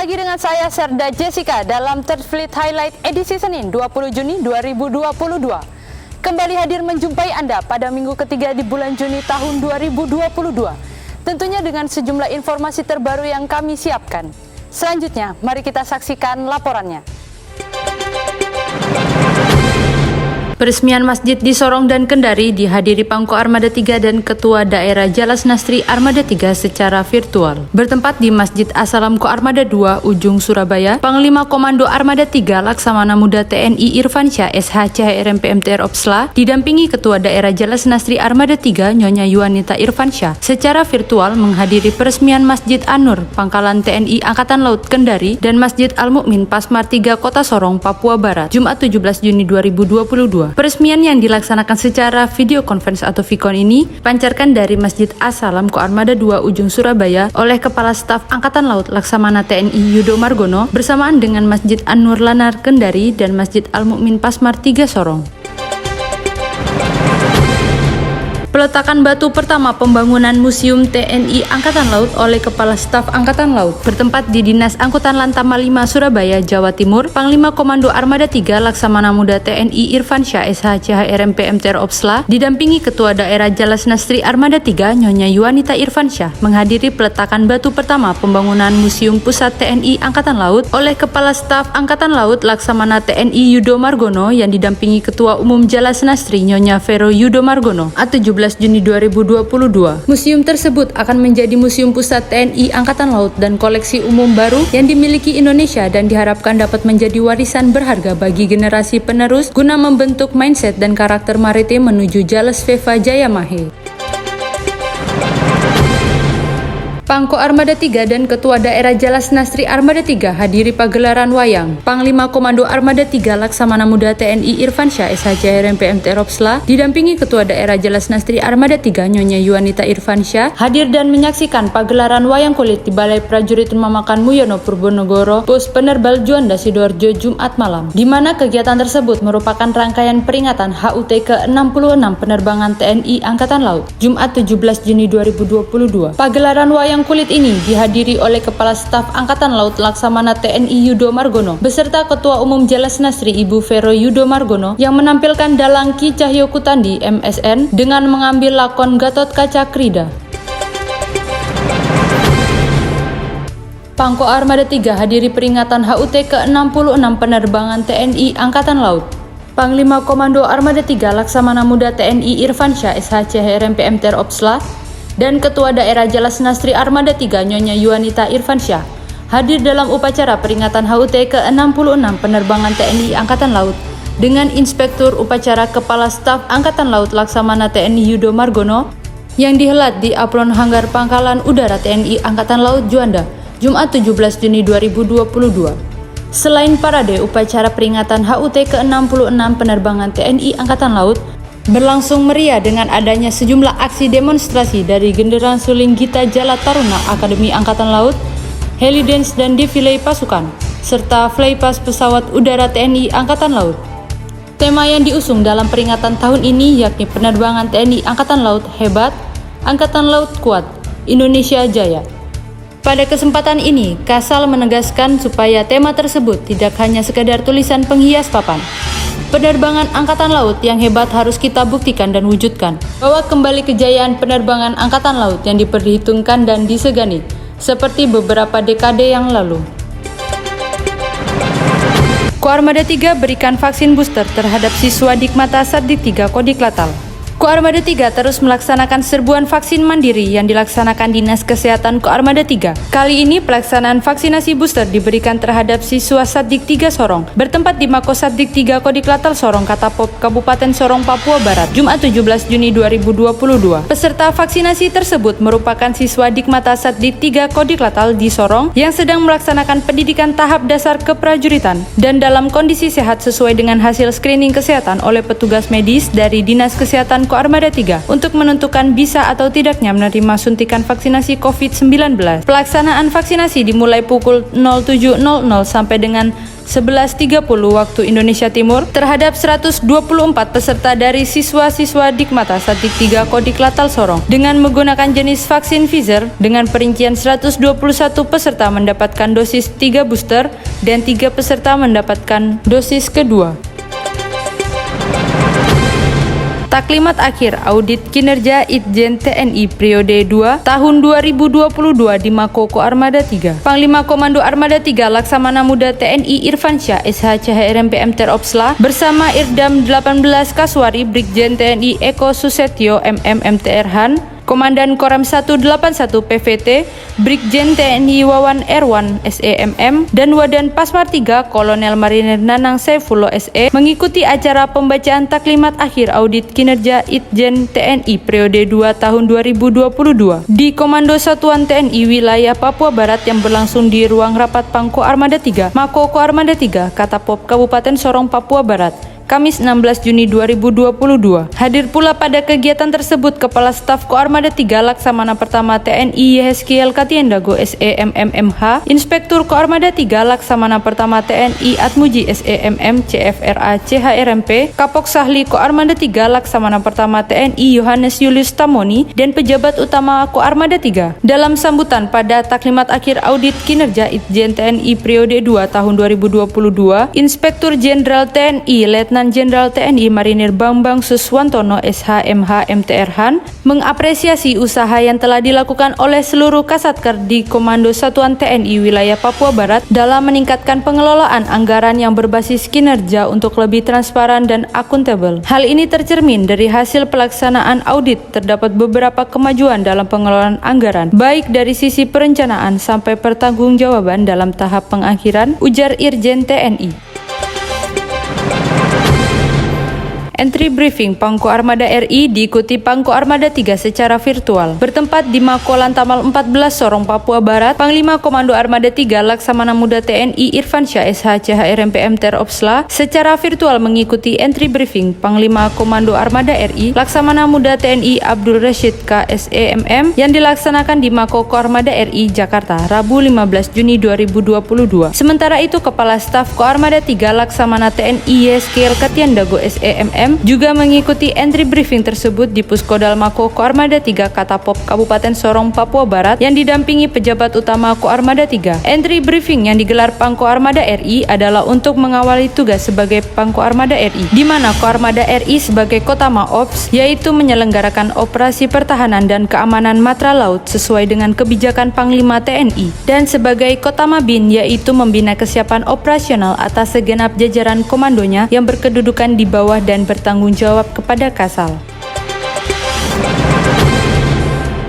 lagi dengan saya Serda Jessica dalam Third Fleet Highlight edisi Senin 20 Juni 2022. Kembali hadir menjumpai Anda pada minggu ketiga di bulan Juni tahun 2022. Tentunya dengan sejumlah informasi terbaru yang kami siapkan. Selanjutnya, mari kita saksikan laporannya. Peresmian masjid di Sorong dan Kendari dihadiri Pangko Armada 3 dan Ketua Daerah Jalas Nastri Armada 3 secara virtual. Bertempat di Masjid As-Salam Ko Armada 2, Ujung Surabaya, Panglima Komando Armada 3 Laksamana Muda TNI Irfansyah SH CHRM PMTR Opsla didampingi Ketua Daerah Jalas Nastri Armada 3 Nyonya Yuanita Irfansyah secara virtual menghadiri peresmian Masjid An-Nur Pangkalan TNI Angkatan Laut Kendari dan Masjid Al-Mukmin Pasmar 3 Kota Sorong, Papua Barat, Jumat 17 Juni 2022. Peresmian yang dilaksanakan secara video conference atau VCon ini pancarkan dari Masjid As-Salam Ko Armada 2 Ujung Surabaya oleh Kepala Staf Angkatan Laut Laksamana TNI Yudo Margono bersamaan dengan Masjid An-Nur Lanar Kendari dan Masjid Al-Mukmin Pasmar 3 Sorong. Peletakan batu pertama pembangunan Museum TNI Angkatan Laut oleh Kepala Staf Angkatan Laut bertempat di Dinas Angkutan Lantama 5 Surabaya, Jawa Timur, Panglima Komando Armada 3 Laksamana Muda TNI Irfansyah SH CHRM PMTR Opsla didampingi Ketua Daerah Jalas Nastri Armada 3 Nyonya Yuanita Irfansyah menghadiri peletakan batu pertama pembangunan Museum Pusat TNI Angkatan Laut oleh Kepala Staf Angkatan Laut Laksamana TNI Yudo Margono yang didampingi Ketua Umum Jalas Nastri Nyonya Vero Yudo Margono. 17 Juni 2022. Museum tersebut akan menjadi museum pusat TNI Angkatan Laut dan koleksi umum baru yang dimiliki Indonesia dan diharapkan dapat menjadi warisan berharga bagi generasi penerus guna membentuk mindset dan karakter maritim menuju Jalas Veva Jaya Mahe. Pangko Armada 3 dan Ketua Daerah Jalas Nastri Armada 3 hadiri pagelaran wayang. Panglima Komando Armada 3 Laksamana Muda TNI Irfansyah SH CHRM PMTR Opsla didampingi Ketua Daerah Jalas Nastri Armada 3 Nyonya Yuanita Irfansyah hadir dan menyaksikan pagelaran wayang kulit di Balai Prajurit Mamakan Muyono Purwonogoro, Pos Penerbal Juanda Sidoarjo Jumat malam, di mana kegiatan tersebut merupakan rangkaian peringatan HUT ke-66 penerbangan TNI Angkatan Laut, Jumat 17 Juni 2022. Pagelaran wayang kulit ini dihadiri oleh Kepala Staf Angkatan Laut Laksamana TNI Yudo Margono beserta Ketua Umum Jalas Nastri Ibu Vero Yudo Margono yang menampilkan dalang Ki Cahyo Kutandi MSN dengan mengambil lakon Gatot Kaca Krida. Pangko Armada 3 hadiri peringatan HUT ke-66 penerbangan TNI Angkatan Laut. Panglima Komando Armada 3 Laksamana Muda TNI Irfansyah SH CHRM PMTR Opsla dan Ketua Daerah Jalas Nastri Armada 3 Nyonya Yuanita Irfansyah hadir dalam upacara peringatan HUT ke-66 penerbangan TNI Angkatan Laut dengan Inspektur Upacara Kepala Staf Angkatan Laut Laksamana TNI Yudo Margono yang dihelat di Apron Hanggar Pangkalan Udara TNI Angkatan Laut Juanda, Jumat 17 Juni 2022. Selain parade upacara peringatan HUT ke-66 penerbangan TNI Angkatan Laut berlangsung meriah dengan adanya sejumlah aksi demonstrasi dari Genderan Suling Gita Jala Taruna Akademi Angkatan Laut, heli dance dan defile pasukan, serta flypass pesawat udara TNI Angkatan Laut. Tema yang diusung dalam peringatan tahun ini yakni penerbangan TNI Angkatan Laut hebat, Angkatan Laut kuat, Indonesia jaya. Pada kesempatan ini, Kasal menegaskan supaya tema tersebut tidak hanya sekedar tulisan penghias papan. Penerbangan Angkatan Laut yang hebat harus kita buktikan dan wujudkan. Bawa kembali kejayaan penerbangan Angkatan Laut yang diperhitungkan dan disegani, seperti beberapa dekade yang lalu. Ko Armada 3 berikan vaksin booster terhadap siswa Dikmata Satdik 3 Kodiklatal. Ko Armada 3 terus melaksanakan serbuan vaksin mandiri yang dilaksanakan Dinas Kesehatan Ko Armada 3. Kali ini pelaksanaan vaksinasi booster diberikan terhadap siswa Satdik 3 Sorong bertempat di Mako Satdik 3 Kodiklatal Sorong Katapop Kabupaten Sorong Papua Barat, Jumat 17 Juni 2022. Peserta vaksinasi tersebut merupakan siswa Dikmata Satdik 3 Kodiklatal di Sorong yang sedang melaksanakan pendidikan tahap dasar keprajuritan dan dalam kondisi sehat sesuai dengan hasil screening kesehatan oleh petugas medis dari Dinas Kesehatan Ko Armada 3 untuk menentukan bisa atau tidaknya menerima suntikan vaksinasi COVID-19. Pelaksanaan vaksinasi dimulai pukul 07.00 sampai dengan 11.30 waktu Indonesia Timur terhadap 124 peserta dari siswa-siswa Dikmata Sadik 3 Kodik Latal Sorong dengan menggunakan jenis vaksin Pfizer dengan perincian 121 peserta mendapatkan dosis 3 booster dan 3 peserta mendapatkan dosis kedua. Taklimat akhir audit kinerja Itjen TNI periode 2 tahun 2022 di Mako Koarmada 3. Panglima Komando Armada 3 Laksamana Muda TNI Irfansyah SH CHRMP MTer Opsla bersama Irdam 18 Kaswari Brigjen TNI Eko Susetyo MTer Han, Komandan Korem 181 PVT, Brigjen TNI Wawan Erwan SEMM, dan Wadan Pasmar 3 Kolonel Marinir Nanang Saifullah SE mengikuti acara pembacaan taklimat akhir audit kinerja Itjen TNI periode 2 tahun 2022 di Komando Satuan TNI Wilayah Papua Barat yang berlangsung di ruang rapat Pangko Armada 3, Mako Koarmada 3, Katapop Kabupaten Sorong, Papua Barat, Kamis 16 Juni 2022. Hadir pula pada kegiatan tersebut Kepala Staf Koarmada 3 Laksamana Pertama TNI Yehezkiel Katiendago SEMMMH, Inspektur Koarmada 3 Laksamana Pertama TNI Atmuji SEMM CFRA CHRMP, Kapok Sahli Koarmada 3 Laksamana Pertama TNI Yohanes Julius Tamoni, dan pejabat utama Koarmada 3. Dalam sambutan pada taklimat akhir audit kinerja Itjen TNI periode 2 tahun 2022, Inspektur Jenderal TNI Letnan Jenderal TNI Marinir Bambang Suswantono SH.MH MTer Han mengapresiasi usaha yang telah dilakukan oleh seluruh Kasatker di Komando Satuan TNI Wilayah Papua Barat dalam meningkatkan pengelolaan anggaran yang berbasis kinerja untuk lebih transparan dan akuntabel. Hal ini tercermin dari hasil pelaksanaan audit. Terdapat beberapa kemajuan dalam pengelolaan anggaran, baik dari sisi perencanaan sampai pertanggungjawaban dalam tahap pengakhiran, ujar Irjen TNI. Entry briefing Pangko Armada RI diikuti Pangko Armada 3 secara virtual. Bertempat di Mako Lantamal 14 Sorong, Papua Barat, Panglima Komando Armada 3 Laksamana Muda TNI Irfansyah SH CHRMP MTer Opsla secara virtual mengikuti entry briefing Panglima Komando Armada RI Laksamana Muda TNI Abdul Rashid K SEMM yang dilaksanakan di Mako Koarmada RI Jakarta, Rabu 15 Juni 2022. Sementara itu, Kepala Staf Koarmada 3 Laksamana TNI Yehezkiel Katiendago SEMM juga mengikuti entry briefing tersebut di Puskodal Mako Koarmada 3 Katapop Kabupaten Sorong, Papua Barat yang didampingi pejabat utama Koarmada 3. Entry briefing yang digelar Pangko Armada RI adalah untuk mengawali tugas sebagai Pangko Armada RI, di mana Koarmada RI sebagai Kotama Ops yaitu menyelenggarakan operasi pertahanan dan keamanan matra laut sesuai dengan kebijakan Panglima TNI, dan sebagai Kotama Bin yaitu membina kesiapan operasional atas segenap jajaran komandonya yang berkedudukan di bawah dan bertanggung jawab kepada Kasal.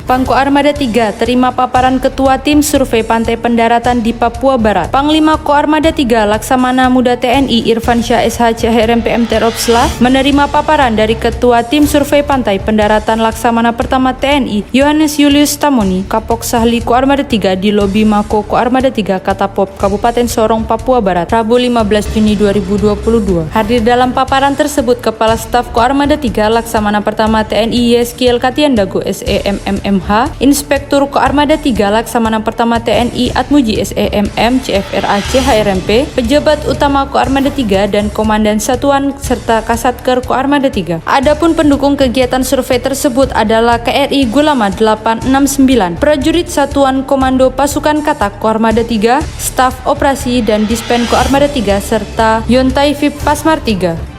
Pangko Armada 3 terima paparan Ketua Tim Survei Pantai Pendaratan di Papua Barat. Panglima Koarmada 3 Laksamana Muda TNI Irfansyah SH CHRMP MTer Opsla menerima paparan dari Ketua Tim Survei Pantai Pendaratan Laksamana Pertama TNI Yohanes Julius Tamoni, Kapok Sahli Koarmada 3 di lobi Mako Koarmada 3 Katapop Kabupaten Sorong, Papua Barat, Rabu 15 Juni 2022. Hadir dalam paparan tersebut Kepala Staf Koarmada 3 Laksamana Pertama TNI Yehezkiel Katiendago SEMM Inspektur Koarmada 3 Laksamana Pertama TNI Atmuji SEMM CFRA CHRMP, pejabat utama Koarmada 3 dan Komandan Satuan serta Kasatker Koarmada 3. Adapun pendukung kegiatan survei tersebut adalah KRI Gulama 869, prajurit Satuan Komando Pasukan Katak Koarmada 3, staf operasi dan Dispen Koarmada 3 serta Yontai VIP Pasmar 3.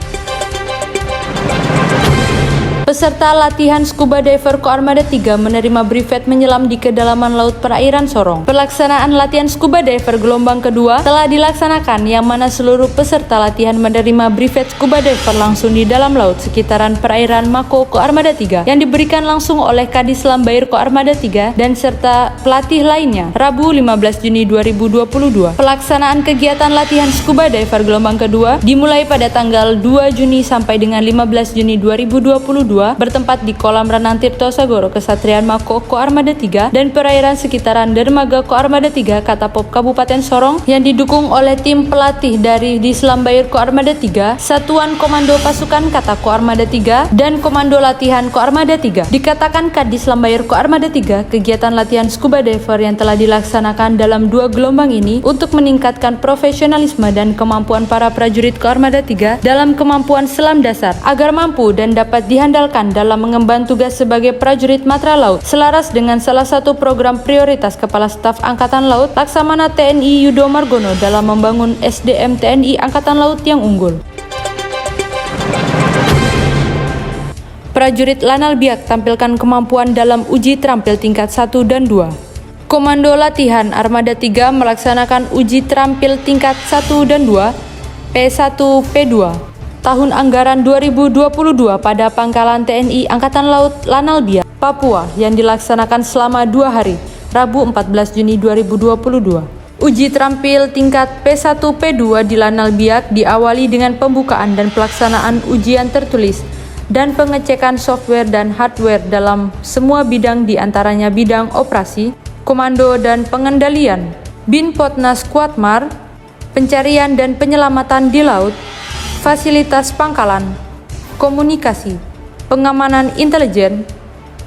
Peserta latihan scuba diver Koarmada 3 menerima brevet menyelam di kedalaman laut perairan Sorong. Pelaksanaan latihan scuba diver gelombang kedua telah dilaksanakan, yang mana seluruh peserta latihan menerima brevet scuba diver langsung di dalam laut sekitaran perairan Mako Koarmada 3 yang diberikan langsung oleh Kadislam Bair Koarmada 3 dan serta pelatih lainnya, Rabu 15 Juni 2022. Pelaksanaan kegiatan latihan scuba diver gelombang kedua dimulai pada tanggal 2 Juni sampai dengan 15 Juni 2022 2022 bertempat di kolam renang Tirto Sagoro Kesatrian Mako Koarmada 3 dan perairan sekitaran dermaga Koarmada 3 Katapop Kabupaten Sorong yang didukung oleh tim pelatih dari Dislam Bayur Koarmada 3, Satuan Komando Pasukan Kata Koarmada 3, dan Komando Latihan Koarmada 3. Dikatakan Kadislam Bayur Koarmada 3, kegiatan latihan scuba diver yang telah dilaksanakan dalam 2 gelombang ini untuk meningkatkan profesionalisme dan kemampuan para prajurit Koarmada 3 dalam kemampuan selam dasar agar mampu dan dapat dihandalkan dalam mengemban tugas sebagai prajurit Matra Laut selaras dengan salah satu program prioritas Kepala Staf Angkatan Laut Laksamana TNI Yudo Margono dalam membangun SDM TNI Angkatan Laut yang unggul. Prajurit Lanal Biak tampilkan kemampuan dalam uji terampil tingkat 1 dan 2. Komando Latihan Armada 3 melaksanakan uji terampil tingkat 1 dan 2 P1 P2 tahun anggaran 2022 pada Pangkalan TNI Angkatan Laut Lanal Biak, Papua yang dilaksanakan selama 2 hari, Rabu 14 Juni 2022. Uji terampil tingkat P1 P2 di Lanal Biak diawali dengan pembukaan dan pelaksanaan ujian tertulis dan pengecekan software dan hardware dalam semua bidang diantaranya bidang operasi, komando dan pengendalian, Binpotnas Kuatmar, pencarian dan penyelamatan di laut, fasilitas pangkalan, komunikasi, pengamanan intelijen,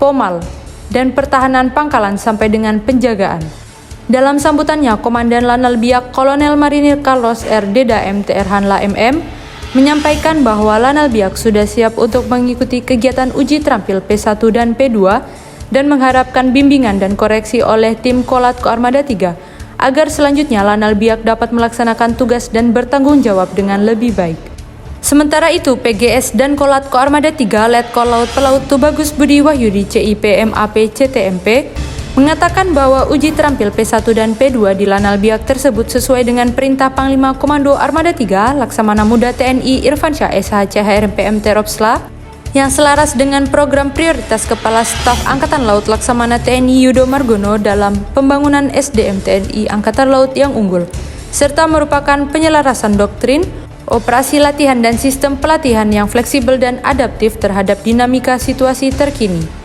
Pomal, dan pertahanan pangkalan sampai dengan penjagaan. Dalam sambutannya, Komandan Lanal Biak Kolonel Marinir Carlos R. Deda MTR Hanla MM menyampaikan bahwa Lanal Biak sudah siap untuk mengikuti kegiatan uji terampil P1 dan P2 dan mengharapkan bimbingan dan koreksi oleh tim Kolat Koarmada 3 agar selanjutnya Lanal Biak dapat melaksanakan tugas dan bertanggung jawab dengan lebih baik. Sementara itu, PGS dan Kolat Koarmada 3 Letkol Laut Pelaut Tubagus Budi Wahyudi CIP MAP CTMP mengatakan bahwa uji terampil P1 dan P2 di Lanal Biak tersebut sesuai dengan perintah Panglima Komando Armada 3 Laksamana Muda TNI Irfansyah SH CHRMPM Teropsla yang selaras dengan program prioritas Kepala Staf Angkatan Laut Laksamana TNI Yudo Margono dalam pembangunan SDM TNI Angkatan Laut yang unggul, serta merupakan penyelarasan doktrin, operasi latihan dan sistem pelatihan yang fleksibel dan adaptif terhadap dinamika situasi terkini.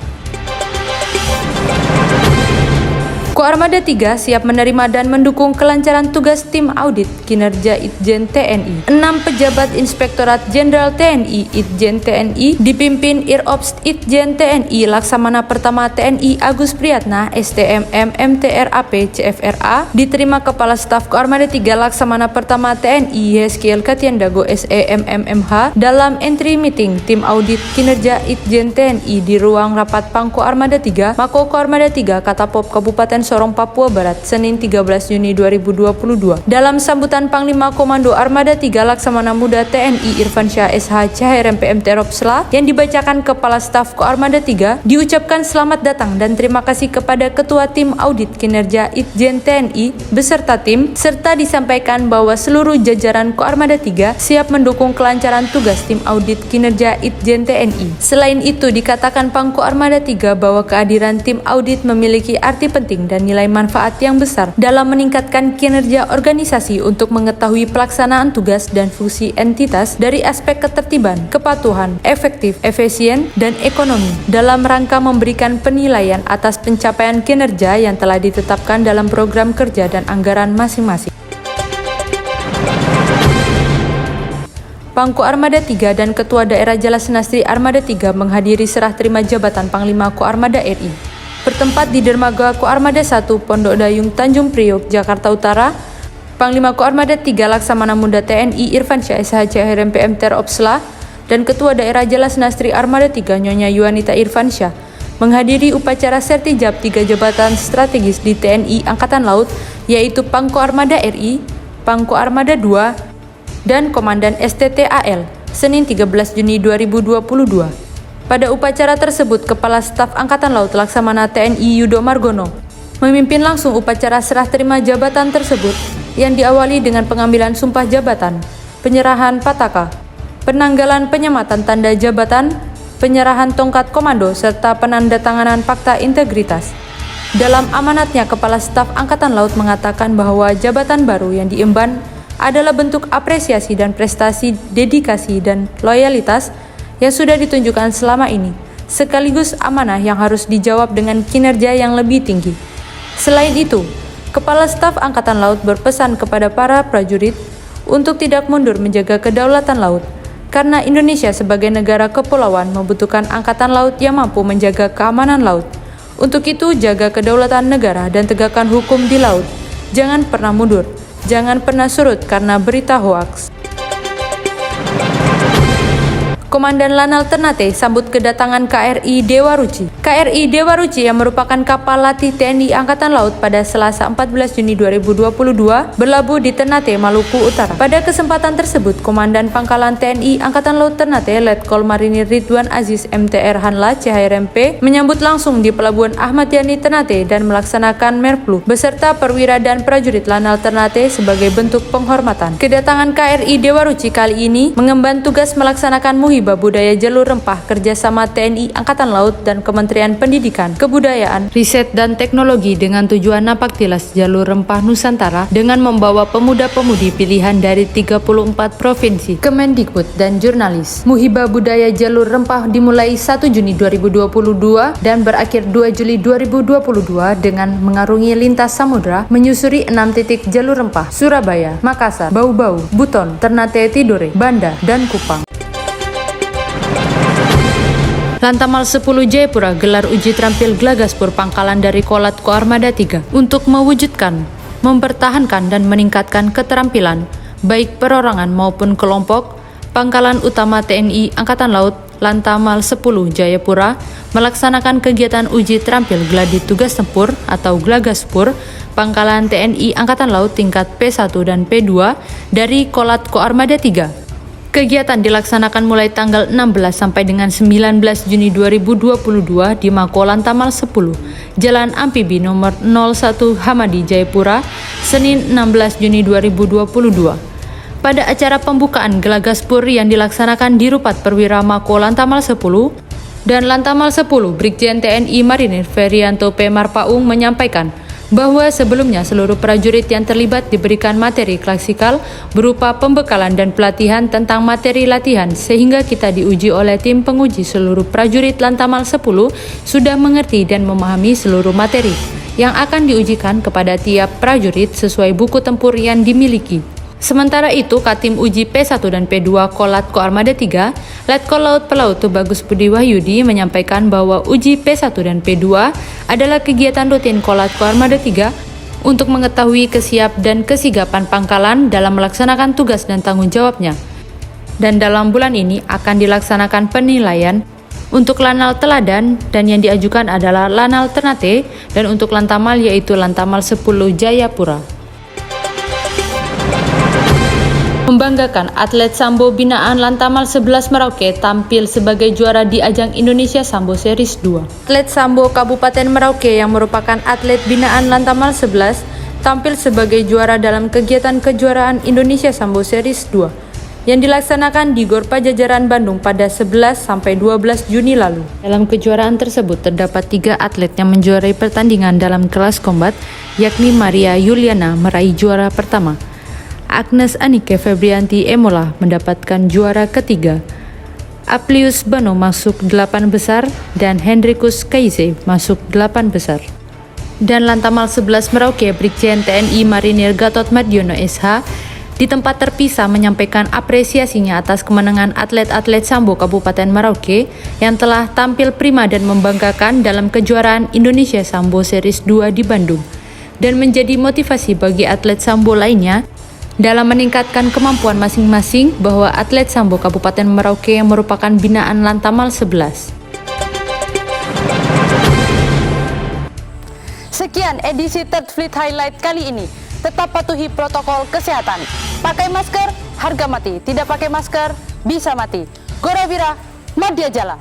Koarmada 3 siap menerima dan mendukung kelancaran tugas tim audit kinerja Itjen TNI. 6 pejabat Inspektorat Jenderal TNI Itjen TNI dipimpin Irops Itjen TNI Laksamana Pertama TNI Agus Priyatna STMM MTRAP CFRA diterima Kepala Staf Koarmada 3 Laksamana Pertama TNI Yeskiel Katiandago SEMMMH dalam entry meeting tim audit kinerja Itjen TNI di ruang rapat Pangko Armada 3 Mako Koarmada 3 Katapop Kabupaten Sorong, Papua Barat, Senin 13 Juni 2022. Dalam sambutan Panglima Komando Armada 3 Laksamana Muda TNI Irfansyah SH CHRMPM Teropsla yang dibacakan Kepala Staf Koarmada 3, diucapkan selamat datang dan terima kasih kepada Ketua Tim Audit Kinerja Itjen TNI beserta tim, serta disampaikan bahwa seluruh jajaran Koarmada 3 siap mendukung kelancaran tugas tim audit kinerja Itjen TNI. Selain itu, dikatakan Pangko Armada 3 bahwa kehadiran tim audit memiliki arti penting dan nilai manfaat yang besar dalam meningkatkan kinerja organisasi untuk mengetahui pelaksanaan tugas dan fungsi entitas dari aspek ketertiban, kepatuhan, efektif, efisien, dan ekonomi dalam rangka memberikan penilaian atas pencapaian kinerja yang telah ditetapkan dalam program kerja dan anggaran masing-masing. Pangko Armada 3 dan Ketua Daerah Jalasenastri Armada 3 menghadiri serah terima jabatan Panglima Koarmada RI. Bertempat di Dermaga Koarmada 1 Pondok Dayung Tanjung Priok, Jakarta Utara, Panglima Koarmada 3 Laksamana Muda TNI Irfansyah SH CHRMPM Teropsla dan Ketua Daerah Jalasenastri Armada 3 Nyonya Yuanita Irfansyah menghadiri upacara sertijab 3 jabatan strategis di TNI Angkatan Laut, yaitu Pangko Armada RI, Pangko Armada 2, dan Komandan STT-AL, Senin 13 Juni 2022. Pada upacara tersebut, Kepala Staf Angkatan Laut Laksamana TNI Yudo Margono memimpin langsung upacara serah terima jabatan tersebut yang diawali dengan pengambilan sumpah jabatan, penyerahan pataka, penanggalan penyematan tanda jabatan, penyerahan tongkat komando, serta penandatanganan fakta integritas. Dalam amanatnya, Kepala Staf Angkatan Laut mengatakan bahwa jabatan baru yang diemban adalah bentuk apresiasi dan prestasi, dedikasi, dan loyalitas yang sudah ditunjukkan selama ini, sekaligus amanah yang harus dijawab dengan kinerja yang lebih tinggi. Selain itu, Kepala Staf Angkatan Laut berpesan kepada para prajurit untuk tidak mundur menjaga kedaulatan laut, karena Indonesia sebagai negara kepulauan membutuhkan angkatan laut yang mampu menjaga keamanan laut. Untuk itu, jaga kedaulatan negara dan tegakkan hukum di laut. Jangan pernah mundur, jangan pernah surut karena berita hoaks. Komandan Lanal Ternate sambut kedatangan KRI Dewa Ruci. KRI Dewa Ruci yang merupakan kapal latih TNI Angkatan Laut pada Selasa 14 Juni 2022 berlabuh di Ternate, Maluku Utara. Pada kesempatan tersebut, Komandan Pangkalan TNI Angkatan Laut Ternate Letkol Marinir Ridwan Aziz MTR Hanla CHRMP menyambut langsung di Pelabuhan Ahmad Yani Ternate dan melaksanakan merplu beserta perwira dan prajurit Lanal Ternate sebagai bentuk penghormatan. Kedatangan KRI Dewa Ruci kali ini mengemban tugas melaksanakan Muhibah Budaya Jalur Rempah kerjasama TNI Angkatan Laut dan Kementerian Pendidikan, Kebudayaan, Riset dan Teknologi dengan tujuan Napaktilas Jalur Rempah Nusantara dengan membawa pemuda-pemudi pilihan dari 34 provinsi, Kemendikbud dan jurnalis. Muhibah Budaya Jalur Rempah dimulai 1 Juni 2022 dan berakhir 2 Juli 2022 dengan mengarungi lintas samudra menyusuri 6 titik jalur rempah: Surabaya, Makassar, Bau-Bau, Buton, Ternate Tidore, Banda, dan Kupang. Lantamal 10 Jayapura gelar uji terampil Glagaspur pangkalan dari Kolat Koarmada 3 untuk mewujudkan, mempertahankan dan meningkatkan keterampilan baik perorangan maupun kelompok. Pangkalan Utama TNI Angkatan Laut Lantamal 10 Jayapura melaksanakan kegiatan uji terampil Gladi Tugas Tempur atau Glagaspur Pangkalan TNI Angkatan Laut tingkat P1 dan P2 dari Kolat Koarmada 3. Kegiatan dilaksanakan mulai tanggal 16 sampai dengan 19 Juni 2022 di Mako Lantamal 10, Jalan Amfibi nomor 01 Hamadi, Jayapura, Senin 16 Juni 2022. Pada acara pembukaan Glagaspur yang dilaksanakan di Rupat Perwira Mako Lantamal 10 dan Lantamal 10, Brigjen TNI Marinir Ferianto P. Marpaung menyampaikan bahwa sebelumnya seluruh prajurit yang terlibat diberikan materi klasikal berupa pembekalan dan pelatihan tentang materi latihan sehingga kita diuji oleh tim penguji. Seluruh prajurit Lantamal 10 sudah mengerti dan memahami seluruh materi yang akan diujikan kepada tiap prajurit sesuai buku tempur yang dimiliki. Sementara itu, Katim Uji P1 dan P2 Kolat Koarmada 3, Letkol Laut Pelaut Tubagus Budi Wahyudi menyampaikan bahwa uji P1 dan P2 adalah kegiatan rutin Kolat Koarmada 3 untuk mengetahui kesiap dan kesigapan pangkalan dalam melaksanakan tugas dan tanggung jawabnya. Dan dalam bulan ini akan dilaksanakan penilaian untuk Lanal Teladan dan yang diajukan adalah Lanal Ternate dan untuk Lantamal yaitu Lantamal 10 Jayapura. Membanggakan, atlet sambo binaan Lantamal 11 Merauke tampil sebagai juara di ajang Indonesia Sambo Series 2. Atlet sambo Kabupaten Merauke yang merupakan atlet binaan Lantamal 11 tampil sebagai juara dalam kegiatan kejuaraan Indonesia Sambo Series 2 yang dilaksanakan di Gor Pajajaran Bandung pada 11-12 Juni lalu. Dalam kejuaraan tersebut terdapat 3 atlet yang menjuarai pertandingan dalam kelas kombat, yakni Maria Yuliana meraih juara pertama, Agnes Anike Febrianti Emola mendapatkan juara ketiga, Aplius Bano masuk 8 besar, dan Hendrikus Kaise masuk 8 besar. Dan Lantamal 11 Merauke Brigjen TNI Marinir Gatot Mardiono SH di tempat terpisah menyampaikan apresiasinya atas kemenangan atlet-atlet sambo Kabupaten Merauke yang telah tampil prima dan membanggakan dalam kejuaraan Indonesia Sambo Series 2 di Bandung, dan menjadi motivasi bagi atlet sambo lainnya dalam meningkatkan kemampuan masing-masing bahwa atlet sambo Kabupaten Merauke yang merupakan binaan Lantamal 11. Sekian edisi Third Fleet Highlight kali ini. Tetap patuhi protokol kesehatan. Pakai masker, harga mati. Tidak pakai masker, bisa mati. Gorawira, Madya Jala.